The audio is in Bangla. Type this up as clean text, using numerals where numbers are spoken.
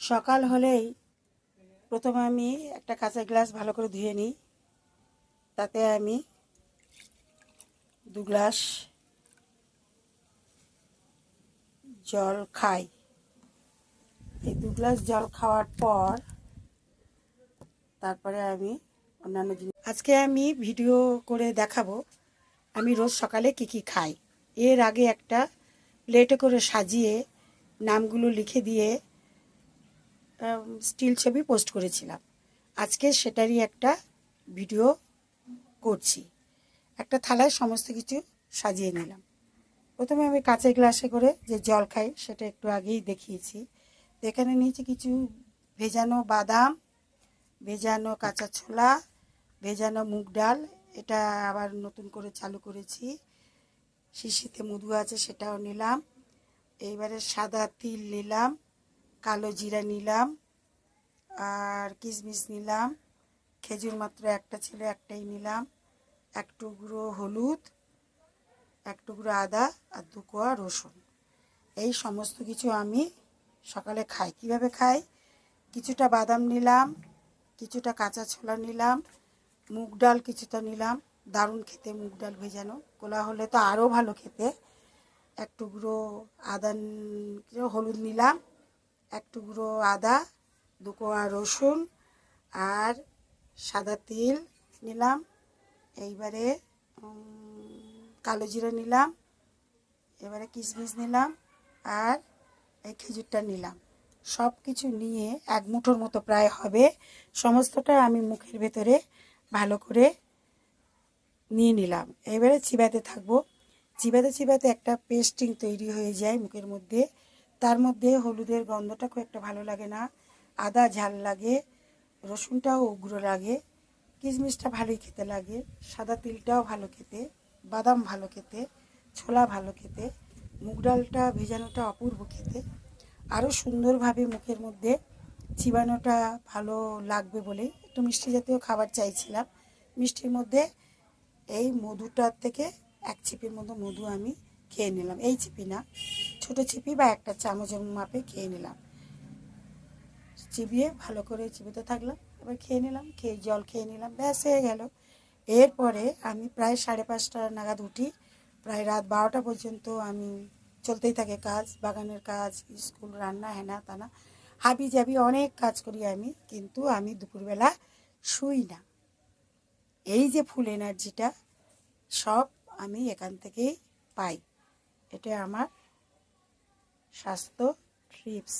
সকাল হলেই প্রথমে আমি একটা কাঁচা গ্লাস ভালো করে ধুয়ে নিই। তাতে আমি 2 গ্লাস জল খাই। এই 2 গ্লাস জল খাওয়ার পর তারপরে আমি অন্যান্য জিনিস আজকে আমি ভিডিও করে দেখাবো আমি রোজ সকালে কি কি খাই। এর আগে একটা প্লেটে করে সাজিয়ে নামগুলো লিখে দিয়ে স্টিল ছবি পোস্ট করেছিলাম। আজকে সেটারই একটা ভিডিও করছি। একটা থালায় সমস্ত কিছু সাজিয়ে নিলাম। প্রথমে আমি কাঁচের গ্লাসে করে যে জল খাই সেটা একটু আগেই দেখিয়েছি। তো এখানে নিয়েছি কিছু ভেজানো বাদাম, ভেজানো কাঁচা ছোলা, ভেজানো মুগ ডাল, এটা আবার নতুন করে চালু করেছি। শিশিতে মধু আছে সেটাও নিলাম। এইবারে সাদা তিল নিলাম, কালো জিরা নিলাম, আর কিশমিশ নিলাম। খেজুর মাত্র একটা ছিল, একটাই নিলাম। এক টুকরো হলুদ, এক টুকরো আদা আর 2 কোয়া রসুন। এই সমস্ত কিছু আমি সকালে খাই। কিভাবে খাই? কিছুটা বাদাম নিলাম, কিছুটা কাঁচা ছোলা নিলাম, মুগ ডাল কিছুটা নিলাম। দারুণ খেতে মুগ ডাল ভেজানো, কোলা হলে তো আরও ভালো খেতে। এক টুকরো আদা, হলুদ নিলাম, এক টুকরো আদা, 2 কোয়া রসুন আর সাদা তিল নিলাম। এইবারে কালো জিরা নিলাম, এবারে কিশমিশ নিলাম আর এই খেজুরটা নিলাম। সব কিছু নিয়ে 1 মুঠোর মতো প্রায় হবে। সমস্তটা আমি মুখের ভেতরে ভালো করে নিয়ে নিলাম। এবারে চিবাতে থাকবো। চিবাতে চিবাতে একটা পেস্টিং তৈরি হয়ে যায় মুখের মধ্যে। তার মধ্যে হলুদের গন্ধটা খুব একটা ভালো লাগে না, আদা ঝাল লাগে, রসুনটাও উগ্র লাগে, কিশমিশটা ভালোই খেতে লাগে, সাদা তিলটাও ভালো খেতে, বাদাম ভালো খেতে, ছোলা ভালো খেতে, মুগ ডালটা ভেজানোটা অপূর্ব খেতে। আরও সুন্দরভাবে মুখের মধ্যে চিবানোটা ভালো লাগবে বলে একটু মিষ্টি জাতীয় খাবার চাইছিলাম। মিষ্টির মধ্যে এই মধুটার থেকে 1 ছিপির মতো মধু আমি খেয়ে নিলাম। এই ছিপি না, ছোটো ছিপি বা একটা চামচের মাপে খেয়ে নিলাম। চিবিয়ে ভালো করে চিবিতে থাকলাম, এবার খেয়ে নিলাম। খেয়ে জল খেয়ে নিলাম, ব্যাস হয়ে গেল। এরপরে আমি প্রায় 5:30 নাগাদ উঠি। প্রায় রাত 12টা পর্যন্ত আমি চলতেই থাকে কাজ, বাগানের কাজ, স্কুল, রান্না, হেনা তানা, হাবি জাবি অনেক কাজ করি আমি। কিন্তু আমি দুপুরবেলা শুই না। এই যে ফুল এনার্জিটা সব আমি এখান থেকেই পাই। এটা আমার স্বাস্থ্য টিপস।